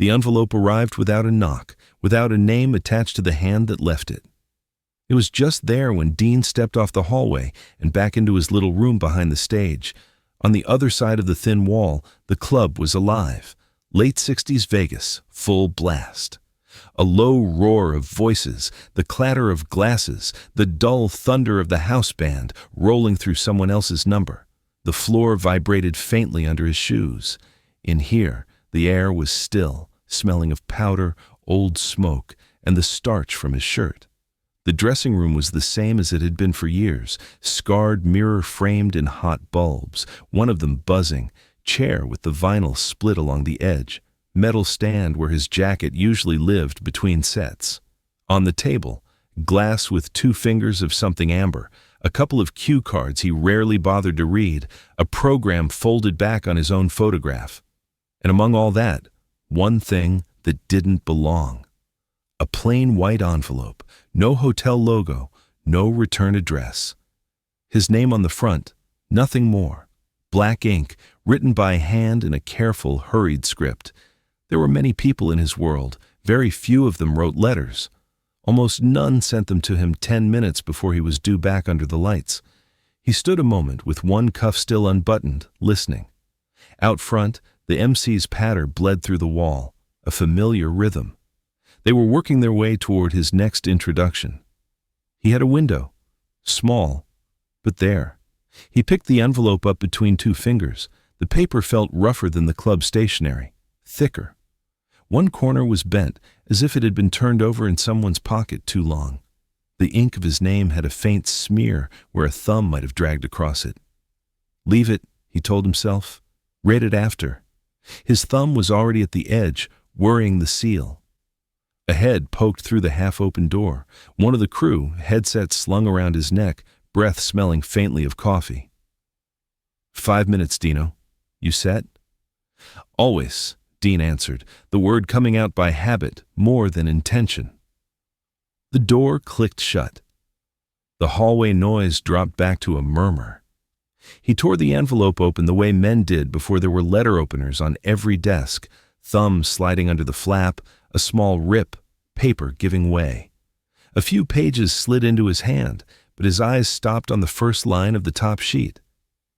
The envelope arrived without a knock, without a name attached to the hand that left it. It was just there when Dean stepped off the hallway and back into his little room behind the stage. On the other side of the thin wall, the club was alive. Late 60s Vegas, full blast. A low roar of voices, the clatter of glasses, the dull thunder of the house band rolling through someone else's number. The floor vibrated faintly under his shoes. In here, the air was still, smelling of powder, old smoke, and the starch from his shirt. The dressing room was the same as it had been for years, scarred mirror framed in hot bulbs, one of them buzzing, chair with the vinyl split along the edge, metal stand where his jacket usually lived between sets. On the table, glass with 2 fingers of something amber, a couple of cue cards he rarely bothered to read, a program folded back on his own photograph. And among all that, one thing that didn't belong. A plain white envelope, no hotel logo, no return address. His name on the front, nothing more. Black ink, written by hand in a careful, hurried script. There were many people in his world. Very few of them wrote letters. Almost none sent them to him 10 minutes before he was due back under the lights. He stood a moment with one cuff still unbuttoned, listening. Out front, the MC's patter bled through the wall, a familiar rhythm. They were working their way toward his next introduction. He had a window, small, but there. He picked the envelope up between 2 fingers. The paper felt rougher than the club stationery, thicker. One corner was bent, as if it had been turned over in someone's pocket too long. The ink of his name had a faint smear where a thumb might have dragged across it. Leave it, he told himself. Read it after. His thumb was already at the edge, worrying the seal. A head poked through the half-open door. One of the crew, headset slung around his neck, breath smelling faintly of coffee. 5 minutes, Dino. You set? Always, Dean answered, the word coming out by habit more than intention. The door clicked shut. The hallway noise dropped back to a murmur. He tore the envelope open the way men did before there were letter openers on every desk, thumbs sliding under the flap, a small rip, paper giving way. A few pages slid into his hand, but his eyes stopped on the first line of the top sheet.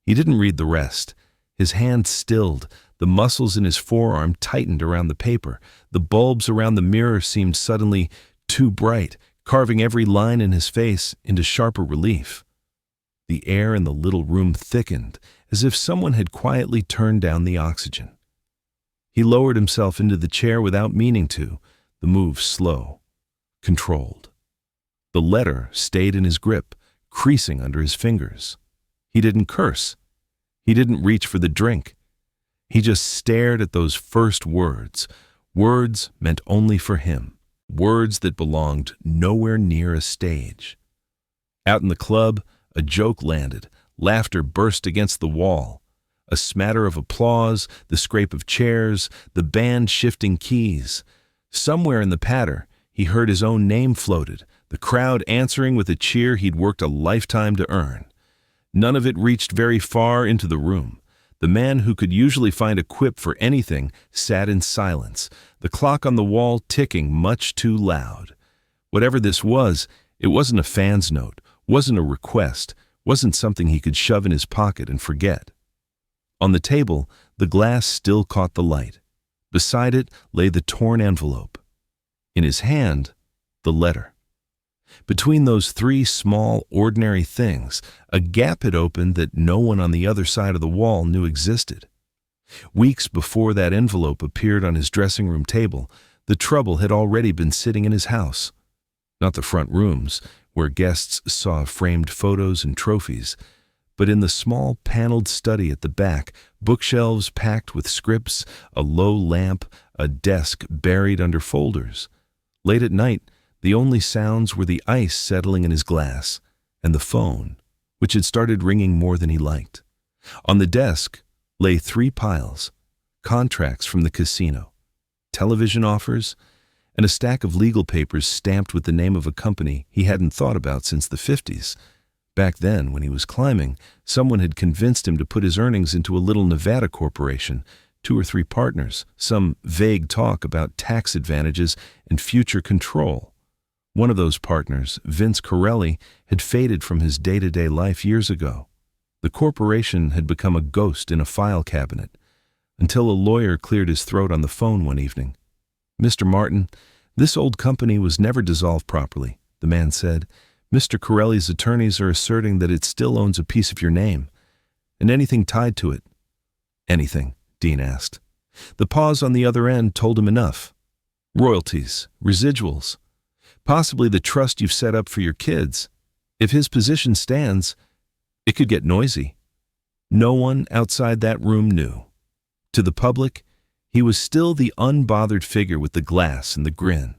He didn't read the rest. His hand stilled. The muscles in his forearm tightened around the paper. The bulbs around the mirror seemed suddenly too bright, carving every line in his face into sharper relief. The air in the little room thickened, as if someone had quietly turned down the oxygen. He lowered himself into the chair without meaning to, the move slow, controlled. The letter stayed in his grip, creasing under his fingers. He didn't curse. He didn't reach for the drink. He just stared at those first words, words meant only for him, words that belonged nowhere near a stage. Out in the club, a joke landed, laughter burst against the wall. A smatter of applause, the scrape of chairs, the band shifting keys. Somewhere in the patter, he heard his own name floated, the crowd answering with a cheer he'd worked a lifetime to earn. None of it reached very far into the room. The man who could usually find a quip for anything sat in silence, the clock on the wall ticking much too loud. Whatever this was, it wasn't a fan's note, wasn't a request, wasn't something he could shove in his pocket and forget. On the table, the glass still caught the light. Beside it lay the torn envelope. In his hand, the letter. Between those 3 small, ordinary things, a gap had opened that no one on the other side of the wall knew existed. Weeks before that envelope appeared on his dressing room table, the trouble had already been sitting in his house. Not the front rooms, where guests saw framed photos and trophies, but in the small paneled study at the back, bookshelves packed with scripts, a low lamp, a desk buried under folders. Late at night, the only sounds were the ice settling in his glass, and the phone, which had started ringing more than he liked. On the desk lay 3 piles, contracts from the casino, television offers, and a stack of legal papers stamped with the name of a company he hadn't thought about since the 50s. Back then, when he was climbing, someone had convinced him to put his earnings into a little Nevada corporation, 2 or 3 partners, some vague talk about tax advantages and future control. One of those partners, Vince Corelli, had faded from his day-to-day life years ago. The corporation had become a ghost in a file cabinet, until a lawyer cleared his throat on the phone one evening. "Mr. Martin, this old company was never dissolved properly," the man said. "Mr. Corelli's attorneys are asserting that it still owns a piece of your name, and anything tied to it." "Anything?" Dean asked. The pause on the other end told him enough. "Royalties, residuals, possibly the trust you've set up for your kids. If his position stands, it could get noisy." No one outside that room knew. To the public, he was still the unbothered figure with the glass and the grin.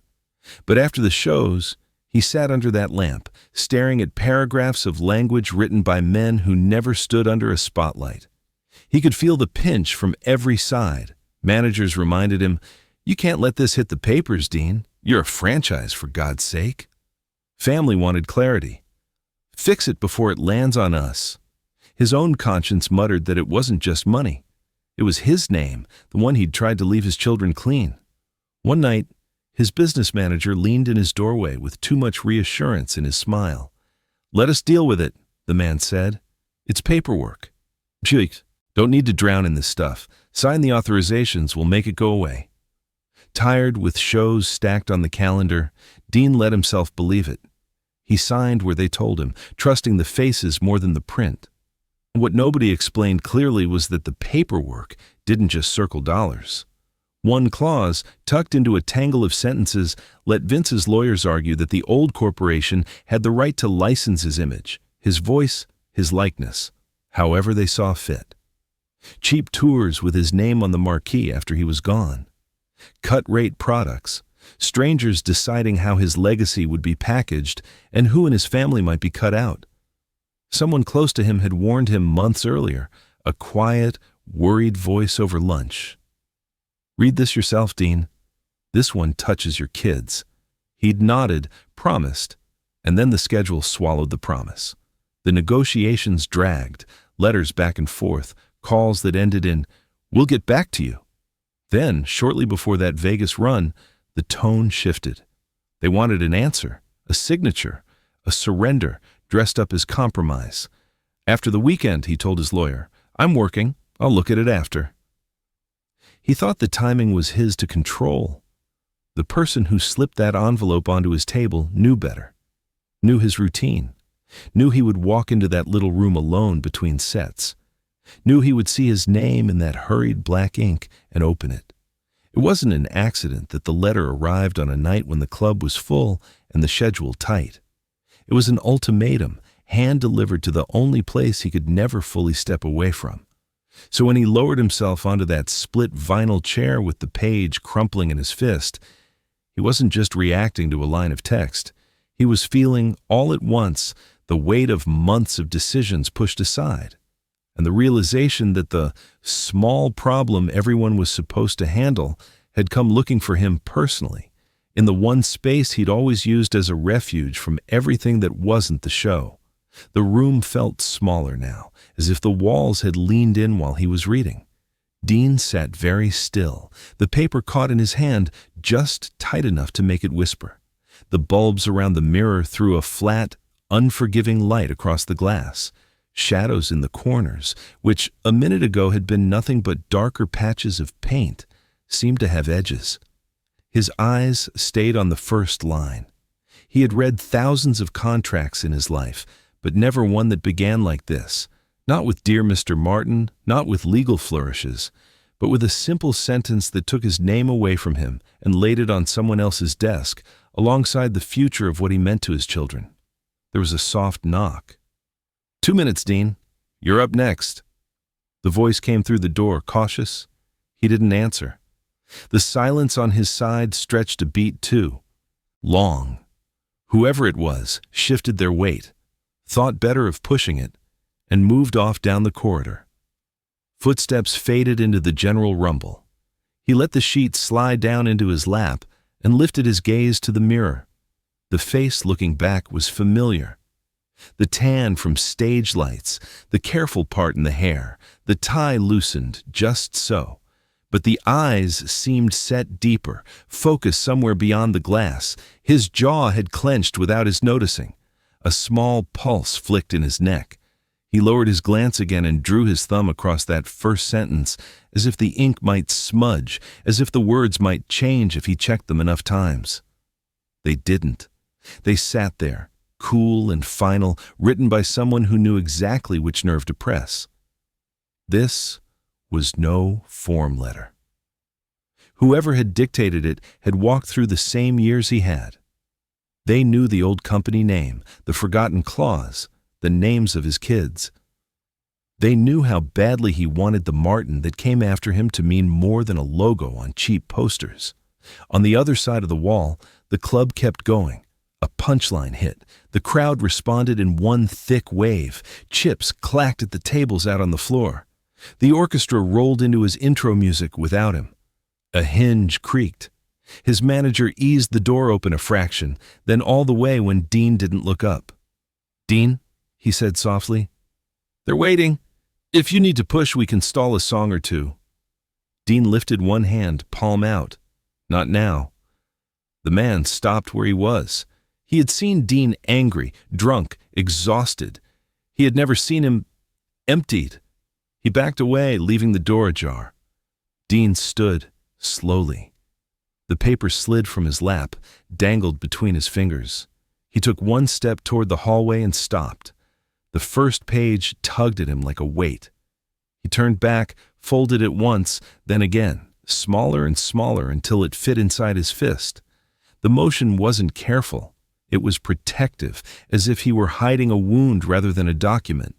But after the shows, he sat under that lamp, staring at paragraphs of language written by men who never stood under a spotlight. He could feel the pinch from every side. Managers reminded him, "You can't let this hit the papers, Dean. You're a franchise, for God's sake." Family wanted clarity. "Fix it before it lands on us." His own conscience muttered that it wasn't just money. It was his name, the one he'd tried to leave his children clean. One night, his business manager leaned in his doorway with too much reassurance in his smile. "Let us deal with it," the man said. "It's paperwork. Jake, don't need to drown in this stuff. Sign the authorizations, we'll make it go away." Tired with shows stacked on the calendar, Dean let himself believe it. He signed where they told him, trusting the faces more than the print. What nobody explained clearly was that the paperwork didn't just circle dollars. One clause, tucked into a tangle of sentences, let Vince's lawyers argue that the old corporation had the right to license his image, his voice, his likeness, however they saw fit. Cheap tours with his name on the marquee after he was gone. Cut-rate products, strangers deciding how his legacy would be packaged and who in his family might be cut out. Someone close to him had warned him months earlier, a quiet, worried voice over lunch. "Read this yourself, Dean. This one touches your kids." He'd nodded, promised, and then the schedule swallowed the promise. The negotiations dragged, letters back and forth, calls that ended in, "We'll get back to you." Then, shortly before that Vegas run, the tone shifted. They wanted an answer, a signature, a surrender, dressed up as compromise. "After the weekend," he told his lawyer. "I'm working. I'll look at it after." He thought the timing was his to control. The person who slipped that envelope onto his table knew better, knew his routine, knew he would walk into that little room alone between sets, knew he would see his name in that hurried black ink and open it. It wasn't an accident that the letter arrived on a night when the club was full and the schedule tight. It was an ultimatum, hand-delivered to the only place he could never fully step away from. So when he lowered himself onto that split vinyl chair with the page crumpling in his fist, he wasn't just reacting to a line of text. He was feeling, all at once, the weight of months of decisions pushed aside, and the realization that the small problem everyone was supposed to handle had come looking for him personally, in the one space he'd always used as a refuge from everything that wasn't the show. The room felt smaller now, as if the walls had leaned in while he was reading. Dean sat very still, the paper caught in his hand just tight enough to make it whisper. The bulbs around the mirror threw a flat, unforgiving light across the glass. Shadows in the corners, which a minute ago had been nothing but darker patches of paint, seemed to have edges. His eyes stayed on the first line. He had read thousands of contracts in his life, but never one that began like this. Not with "Dear Mr. Martin," not with legal flourishes, but with a simple sentence that took his name away from him and laid it on someone else's desk, alongside the future of what he meant to his children. There was a soft knock. "2 minutes, Dean. You're up next." The voice came through the door, cautious. He didn't answer. The silence on his side stretched a beat too. Long. Whoever it was shifted their weight, thought better of pushing it, and moved off down the corridor. Footsteps faded into the general rumble. He let the sheet slide down into his lap and lifted his gaze to the mirror. The face looking back was familiar. The tan from stage lights, the careful part in the hair, the tie loosened just so, But the eyes seemed set deeper, focused somewhere beyond the glass. His jaw had clenched without his noticing. A small pulse flicked in his neck. He lowered his glance again and drew his thumb across that first sentence, as if the ink might smudge, as if the words might change if he checked them enough times. They didn't. They sat there, cool and final, written by someone who knew exactly which nerve to press. This was no form letter. Whoever had dictated it had walked through the same years he had. They knew the old company name, the forgotten clause, the names of his kids. They knew how badly he wanted the Martin that came after him to mean more than a logo on cheap posters. On the other side of the wall, the club kept going. A punchline hit. The crowd responded in one thick wave. Chips clacked at the tables out on the floor. The orchestra rolled into his intro music without him. A hinge creaked. His manager eased the door open a fraction, then all the way when Dean didn't look up. "Dean," he said softly. "They're waiting. If you need to push, we can stall a song or two." Dean lifted one hand, palm out. Not now. The man stopped where he was. He had seen Dean angry, drunk, exhausted. He had never seen him emptied. He backed away, leaving the door ajar. Dean stood, slowly. The paper slid from his lap, dangled between his fingers. He took one step toward the hallway and stopped. The first page tugged at him like a weight. He turned back, folded it once, then again, smaller and smaller until it fit inside his fist. The motion wasn't careful. It was protective, as if he were hiding a wound rather than a document.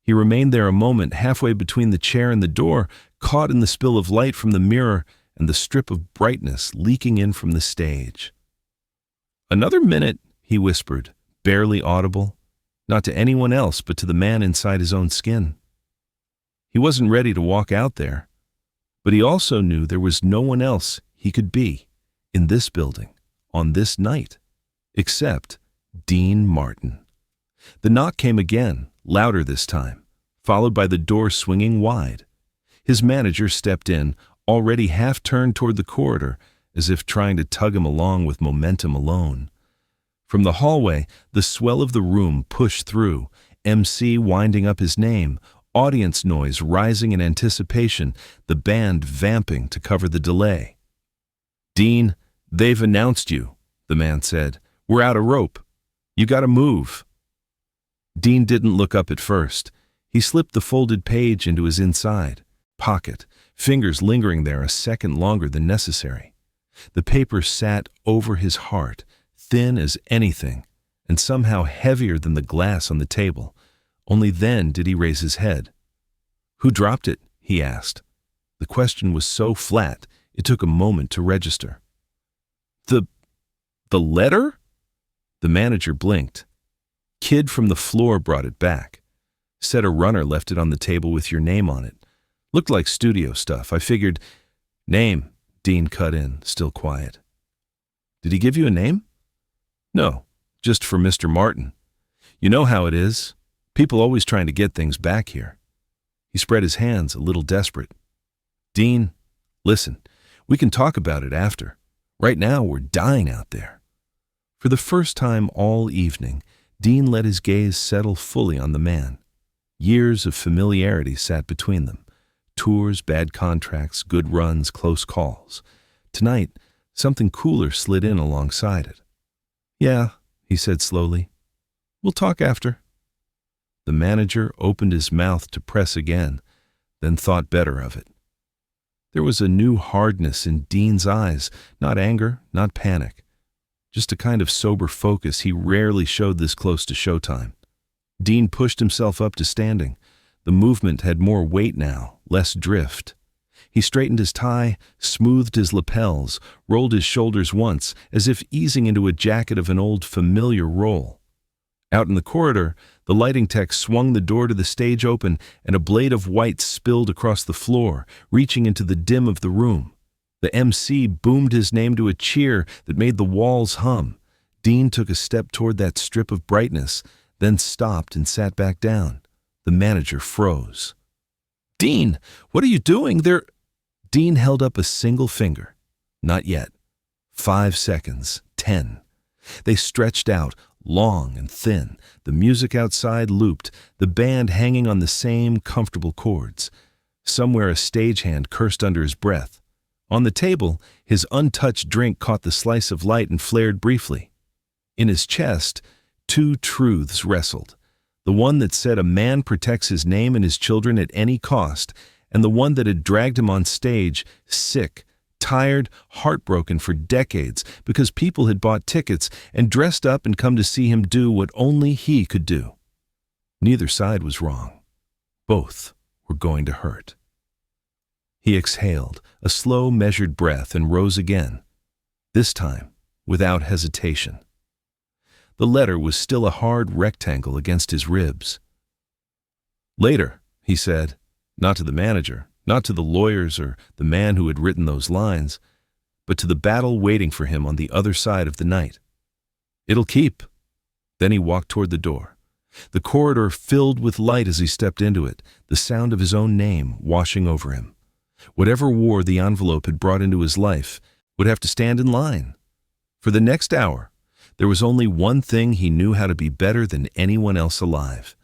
He remained there a moment, halfway between the chair and the door, caught in the spill of light from the mirror and the strip of brightness leaking in from the stage. "Another minute," he whispered, barely audible, not to anyone else but to the man inside his own skin. He wasn't ready to walk out there, but he also knew there was no one else he could be in this building, on this night, except Dean Martin. The knock came again, louder this time, followed by the door swinging wide. His manager stepped in, already half turned toward the corridor, as if trying to tug him along with momentum alone. From the hallway, the swell of the room pushed through, MC winding up his name, audience noise rising in anticipation, the band vamping to cover the delay. "Dean, they've announced you," the man said. "We're out of rope. You gotta move." Dean didn't look up at first. He slipped the folded page into his inside pocket, fingers lingering there a second longer than necessary. The paper sat over his heart, thin as anything, and somehow heavier than the glass on the table. Only then did he raise his head. "Who dropped it?" he asked. The question was so flat, it took a moment to register. The letter?" The manager blinked. "Kid from the floor brought it back. Said a runner left it on the table with your name on it. Looked like studio stuff. I figured—" "Name," Dean cut in, still quiet. "Did he give you a name?" "No, just for Mr. Martin. You know how it is. People always trying to get things back here." He spread his hands, a little desperate. "Dean, listen, we can talk about it after. Right now, we're dying out there." For the first time all evening, Dean let his gaze settle fully on the man. Years of familiarity sat between them. Tours, bad contracts, good runs, close calls. Tonight, something cooler slid in alongside it. "Yeah," he said slowly. "We'll talk after." The manager opened his mouth to press again, then thought better of it. There was a new hardness in Dean's eyes, not anger, not panic. Just a kind of sober focus he rarely showed this close to showtime. Dean pushed himself up to standing. The movement had more weight now, less drift. He straightened his tie, smoothed his lapels, rolled his shoulders once, as if easing into a jacket of an old familiar roll. Out in the corridor, the lighting tech swung the door to the stage open, and a blade of white spilled across the floor, reaching into the dim of the room. The MC boomed his name to a cheer that made the walls hum. Dean took a step toward that strip of brightness, then stopped and sat back down. The manager froze. "Dean, what are you doing? Dean held up a single finger. Not yet. 5 seconds. 10. They stretched out, long and thin. The music outside looped, the band hanging on the same comfortable chords. Somewhere a stagehand cursed under his breath. On the table, his untouched drink caught the slice of light and flared briefly. In his chest, 2 truths wrestled. The one that said a man protects his name and his children at any cost, and the one that had dragged him on stage, sick, tired, heartbroken for decades because people had bought tickets and dressed up and come to see him do what only he could do. Neither side was wrong. Both were going to hurt. He exhaled, a slow, measured breath, and rose again, this time without hesitation. The letter was still a hard rectangle against his ribs. "Later," he said, not to the manager, not to the lawyers or the man who had written those lines, but to the battle waiting for him on the other side of the night. "It'll keep." Then he walked toward the door. The corridor filled with light as he stepped into it, the sound of his own name washing over him. Whatever war the envelope had brought into his life would have to stand in line. For the next hour, there was only one thing he knew how to be better than anyone else alive.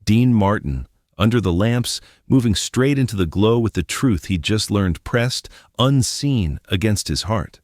Dean Martin, under the lamps, moving straight into the glow with the truth he'd just learned pressed, unseen, against his heart.